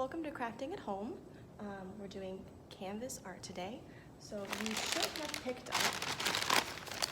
welcome to Crafting at Home. We're doing canvas art today. So you should have picked up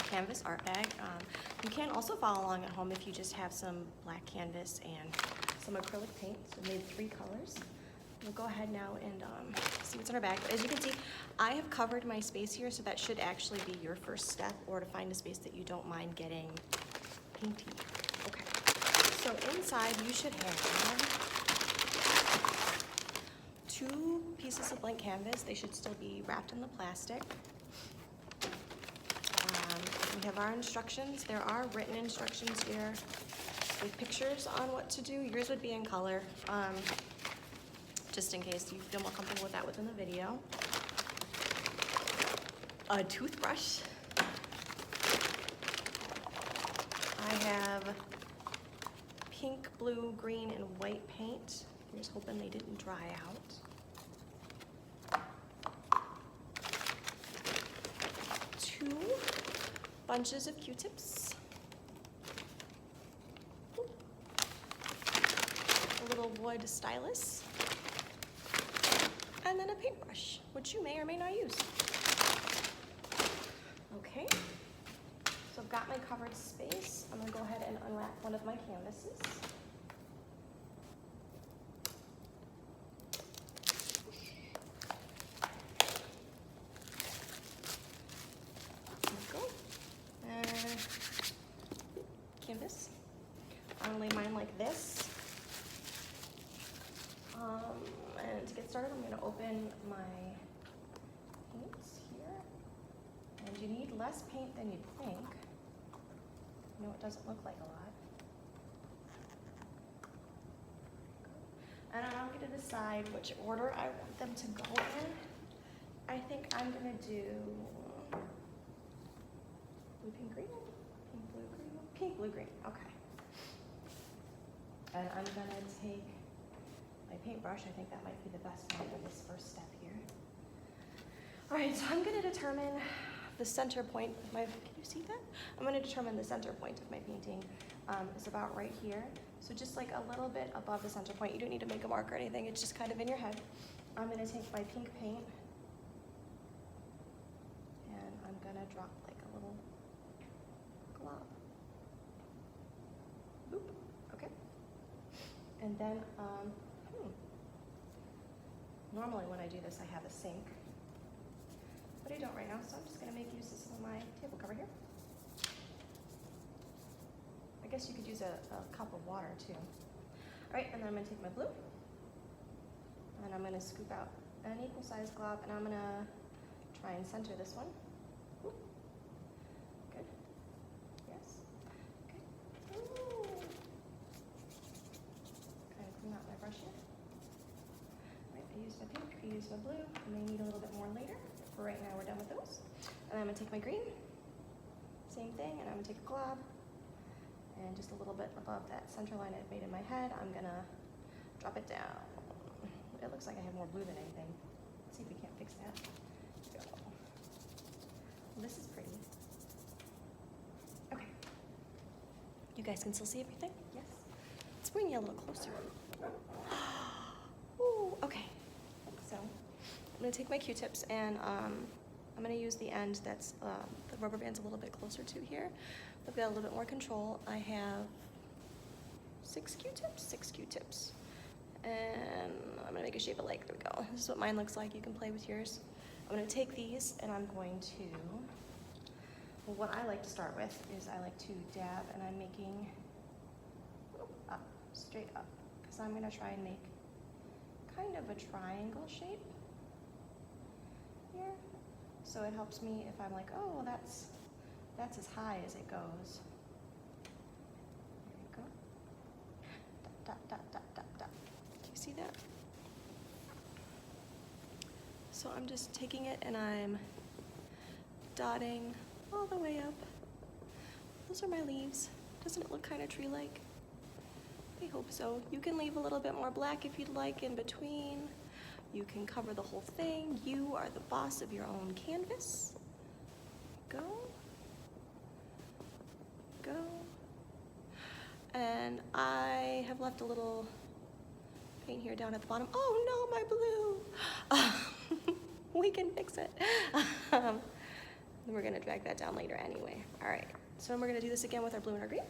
a canvas art bag. You can also follow along at home if you just have some black canvas and some acrylic paint. So we made 3 colors. We'll go ahead now and see what's in our bag. But as you can see, I have covered my space here, so that should actually be your first step, or to find a space that you don't mind getting painty. Okay, so inside you should have 2 pieces of blank canvas. They should still be wrapped in the plastic. We have our instructions. There are written instructions here with pictures on what to do. Yours would be in color, just in case you feel more comfortable with that within the video. A toothbrush. I have pink, blue, green, and white paint. I'm just hoping they didn't dry out. 2 bunches of Q-tips. A little wood stylus. And then a paintbrush, which you may or may not use. Okay, so I've got my covered space. I'm gonna go ahead and unwrap one of my canvases. Canvas. I'm gonna lay mine like this. And to get started, I'm gonna open my paints here. And you need less paint than you'd think. I know it doesn't look like a lot. And I'm gonna decide which order I want them to go in. I think I'm gonna do blue, pink, green. Pink, blue, green, okay. And I'm gonna take my paintbrush. I think that might be the best one for this first step here. All right, so I'm gonna determine the center point of my, can you see that? I'm gonna determine the center point of my painting is about right here. So just like a little bit above the center point. You don't need to make a mark or anything, it's just kind of in your head. I'm gonna take my pink paint and I'm gonna drop like a little glob. Boop. Okay. And then, normally when I do this, I have a sink, but I don't right now, so I'm just gonna make use of some of my table cover here. I guess you could use a cup of water too. All right, and then I'm gonna take my blue, and I'm gonna scoop out an equal size glob, and I'm gonna try and center this one. Ooh. Good. Yes. Okay. Ooh. Kind of clean out my brush here. Right, I used my pink, I used my blue. I may need a little bit more later. For right now, we're done with those. And I'm gonna take my green, same thing, and I'm gonna take a glob, and just a little bit above that center line I've made in my head, I'm gonna drop it down. It looks like I have more blue than anything. Let's see if we can't fix that. Go. Well, this is pretty. Okay. You guys can still see everything? Yes. Let's bring you a little closer. Ooh, okay. So I'm gonna take my Q-tips and I'm gonna use the end that's, the rubber band's a little bit closer to here. I've got a little bit more control. I have 6 Q-tips. And I'm gonna make a shape of like, there we go. This is what mine looks like. You can play with yours. I'm gonna take these and I'm going to, well, what I like to start with is I like to dab, and I'm making up, straight up, because I'm gonna try and make kind of a triangle shape here. So it helps me if I'm like, oh, well, that's as high as it goes. There you go. Dot, dot, dot, dot, dot. Do you see that? So I'm just taking it and I'm dotting all the way up. Those are my leaves. Doesn't it look kind of tree-like? I hope so. You can leave a little bit more black if you'd like in between. You can cover the whole thing. You are the boss of your own canvas. Go. Go. And I have left a little paint here down at the bottom. Oh no, my blue. We can fix it. Then we're gonna drag that down later anyway. All right, so we're gonna do this again with our blue and our green.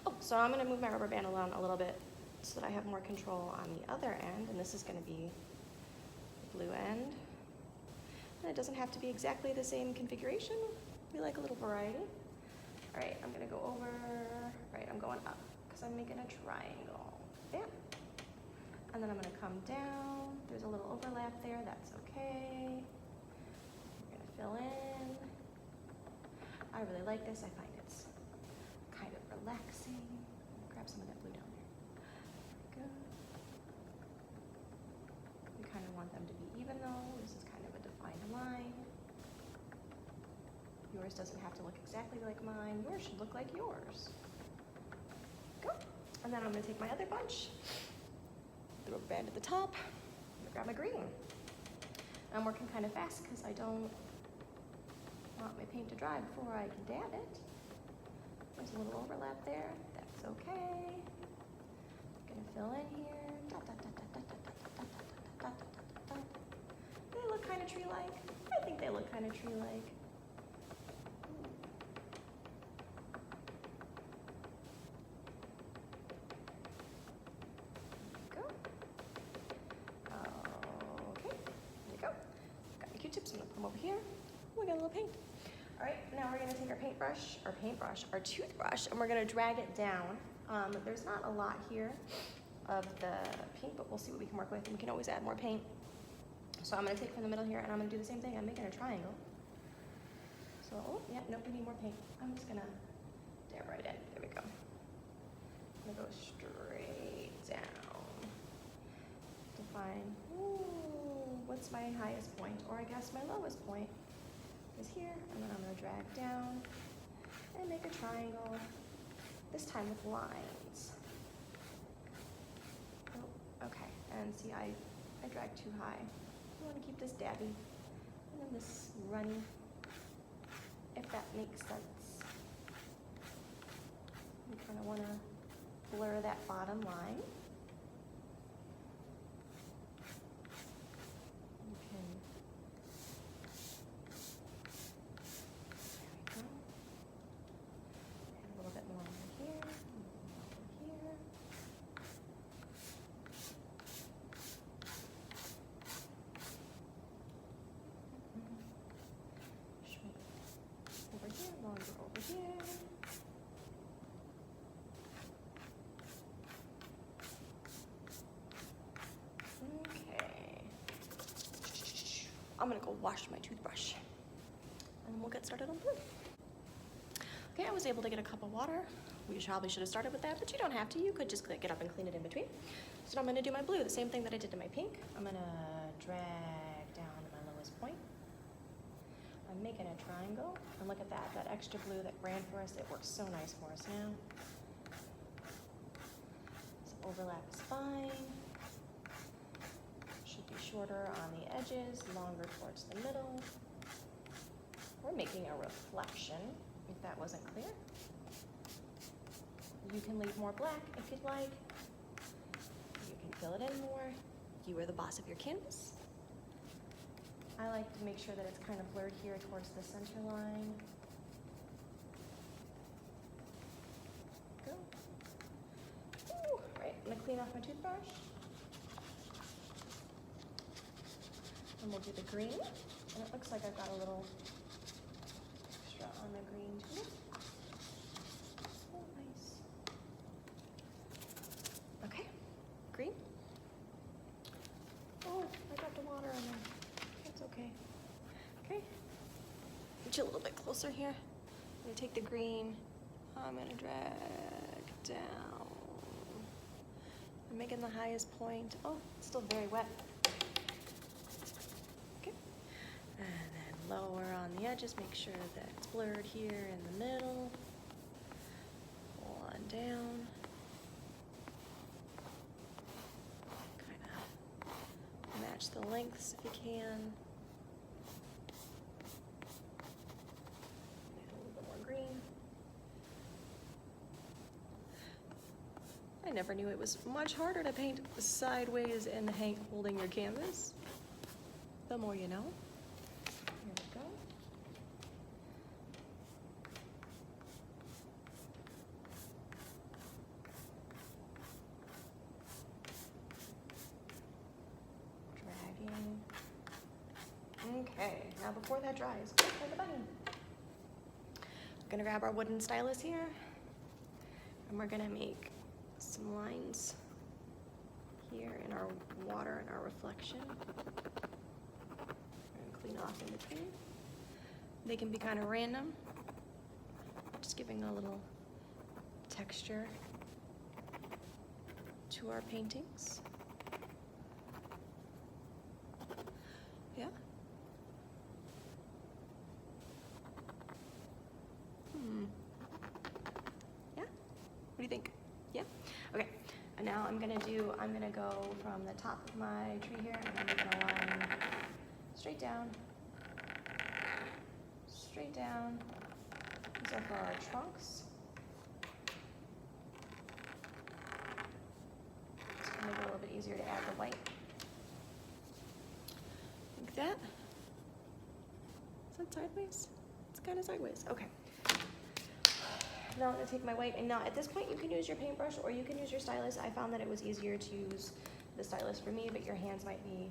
Oh, so I'm gonna move my rubber band along a little bit so that I have more control on the other end, and this is gonna be the blue end. And it doesn't have to be exactly the same configuration. We like a little variety. All right, I'm gonna go over, right, I'm going up because I'm making a triangle. Bam. And then I'm gonna come down. There's a little overlap there, that's okay. I'm gonna fill in. I really like this, I find it's kind of relaxing. Grab some of that blue down there. There we go. We kind of want them to be even though. This is kind of a defined line. Yours doesn't have to look exactly like mine. Yours should look like yours. Go. And then I'm gonna take my other bunch, the rubber band at the top, I'm gonna grab my green. I'm working kind of fast because I don't want my paint to dry before I can dab it. There's a little overlap there, that's okay. I'm gonna fill in here. They look kind of tree-like. I think they look kind of tree-like. Over here, we got a little paint. All right, now we're gonna take our toothbrush, and we're gonna drag it down. There's not a lot here of the paint, but we'll see what we can work with, and we can always add more paint. So I'm gonna take from the middle here, and I'm gonna do the same thing. I'm making a triangle. So, oh, yeah, nope, we need more paint. I'm just gonna dab right in. There we go. I'm gonna go straight down. Define. What's my highest point, or I guess my lowest point is here, and then I'm going to drag down and make a triangle, this time with lines. Oh, okay, and see I dragged too high. I want to keep this dabby and then this runny, if that makes sense. We kind of want to blur that bottom line. Over here. Okay. I'm gonna go wash my toothbrush and we'll get started on blue. Okay, I was able to get a cup of water. We probably should have started with that, but you don't have to. You could just get up and clean it in between. So I'm gonna do my blue, the same thing that I did to my pink. I'm gonna drag down to my lowest point. I'm making a triangle, and look at that extra blue that ran for us, it works so nice for us now. So overlap is fine. Should be shorter on the edges, longer towards the middle. We're making a reflection, if that wasn't clear. You can leave more black if you'd like. You can fill it in more. You are the boss of your canvas. I like to make sure that it's kind of blurred here towards the center line. Go. Ooh, right, I'm gonna clean off my toothbrush. And we'll do the green. And it looks like I've got a little extra on the green too. Oh, nice. Okay, green. Oh, I got the water on there. Okay. Okay. Get you a little bit closer here. I'm gonna take the green. I'm gonna drag down. I'm making the highest point. Oh, it's still very wet. Okay. And then lower on the edges. Make sure that it's blurred here in the middle. Pull on down. Kind of match the lengths if you can. never knew it was much harder to paint sideways and holding your canvas. The more you know. Here we go. Dragging. Okay, now before that dries, go for the bunny. We're gonna grab our wooden stylus here, and we're gonna make some lines here in our water and our reflection. Clean off in between. They can be kind of random, just giving a little texture to our paintings. Yeah. Yeah? What do you think? Yeah? Okay. And now I'm gonna go from the top of my tree here, and I'm making a line straight down. Straight down. These are for our trunks. Just to make it a little bit easier to add the white. Like that. Is that sideways? It's kind of sideways. Okay. Now I'm going to take my white, and now at this point you can use your paintbrush or you can use your stylus. I found that it was easier to use the stylus for me, but your hands might be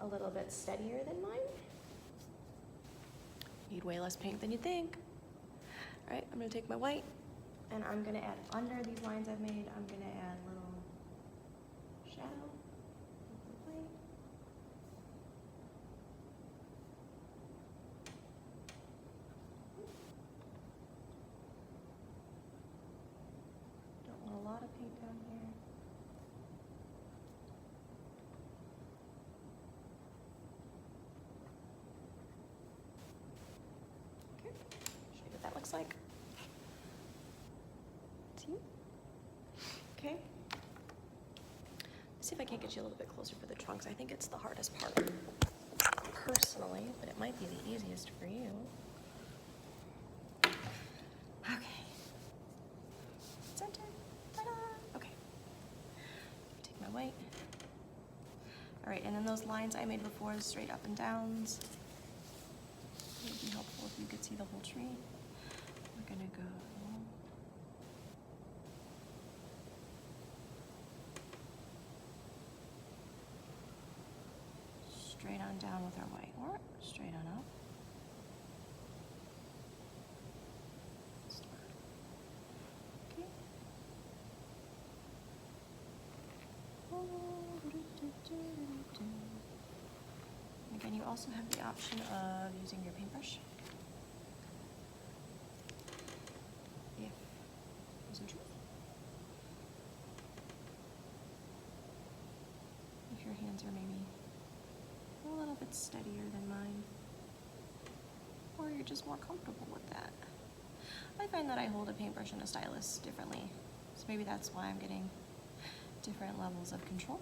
a little bit steadier than mine. Need way less paint than you think. All right, I'm going to take my white, and I'm going to add under these lines I've made, I'm going to add a little shadow with the white. A lot of paint down here. Okay, show you what that looks like. See? Okay. Let's see if I can't get you a little bit closer for the trunks. I think it's the hardest part, personally, but it might be the easiest for you. Okay. Center. Okay. Take my white. All right, and then those lines I made before, straight up and downs. It would be helpful if you could see the whole tree. We're gonna go straight on down with our white, or straight on up. Okay. Again, you also have the option of using your paintbrush. If you so choose. If your hands are maybe a little bit steadier than mine, or you're just more comfortable with that. I find that I hold a paintbrush and a stylus differently, so maybe that's why I'm getting different levels of control.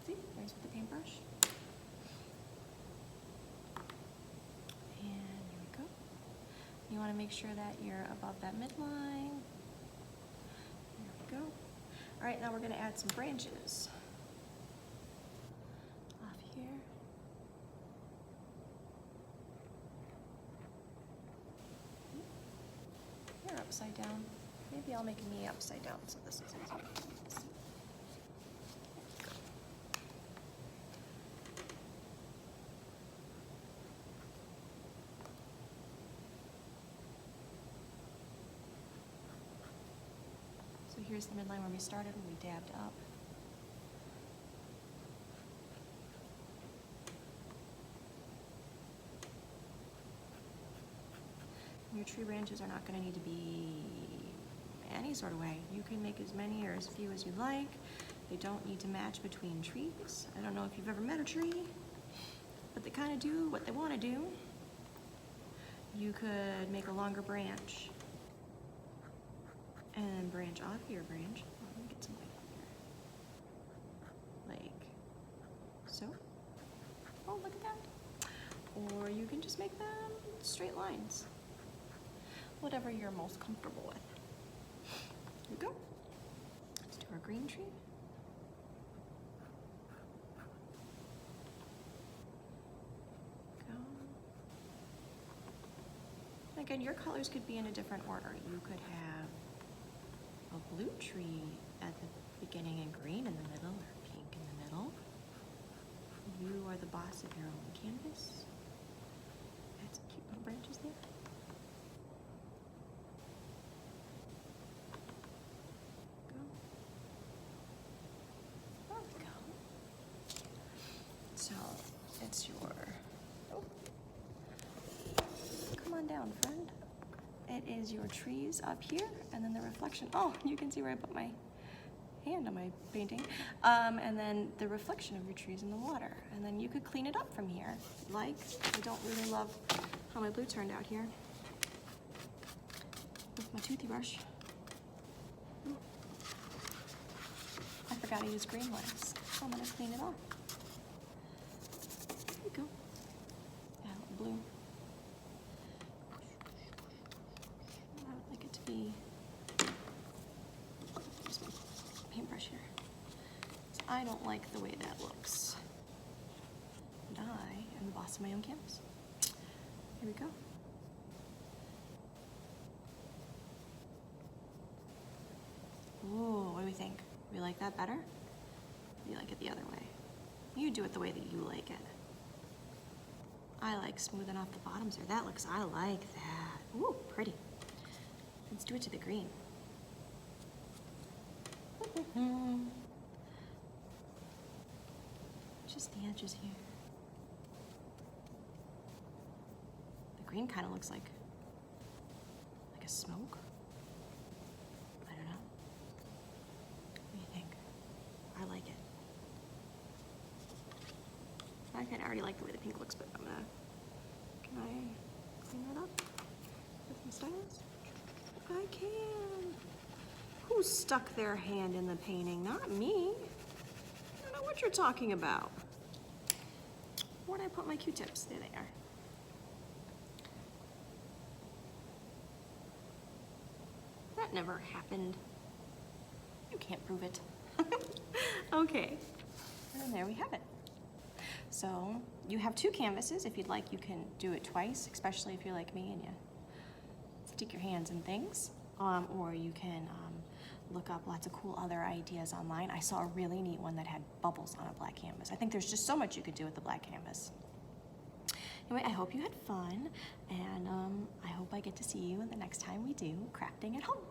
See, there's with the paintbrush. And here we go. You want to make sure that you're above that midline. There we go. All right, now we're going to add some branches off here. You're upside down. Maybe I'll make me upside down so this is easier. So here's the midline where we started when we dabbed up. Your tree branches are not going to need to be any sort of way. You can make as many or as few as you like. They don't need to match between trees. I don't know if you've ever met a tree, but they kind of do what they want to do. You could make a longer branch and branch off your branch. Oh, let me get some light here. Like so. Oh, look at that. Or you can just make them straight lines. Whatever you're most comfortable with. Here we go. Let's do evergreen tree. Go. Again, your colors could be in a different order. You could have a blue tree at the beginning and green in the middle, or pink in the middle. You are the boss of your own canvas. Add some cute little branches there. Go. There we go. So it's your, oh, come on down, friend. It is your trees up here, and then the reflection. Oh, you can see where I put my hand on my painting. And then the reflection of your trees in the water. And then you could clean it up from here. Like, I don't really love how my blue turned out here with my toothy brush. I forgot to use green ones, so I'm gonna clean it off. There you go. Add a little blue. I would like it to be, use my paintbrush here. I don't like the way that looks. And I am the boss of my own canvas. Here we go. Ooh, what do we think? We like that better? Or you like it the other way? You do it the way that you like it. I like smoothing off the bottoms there. That looks, I like that. Ooh, pretty. Let's do it to the green. Just the edges here. The green kind of looks like a smoke. I don't know. What do you think? I like it. I kind of already like the way the pink looks, but I'm gonna, can I clean that up with my stylus? I can. Who stuck their hand in the painting? Not me. I don't know what you're talking about. Where'd I put my Q-tips? There they are. That never happened. You can't prove it. Okay, and there we have it. So you have two canvases. If you'd like, you can do it twice, especially if you're like me and you stick your hands in things. Or you can look up lots of cool other ideas online. I saw a really neat one that had bubbles on a black canvas. I think there's just so much you could do with the black canvas. Anyway, I hope you had fun, and I hope I get to see you the next time we do crafting at home.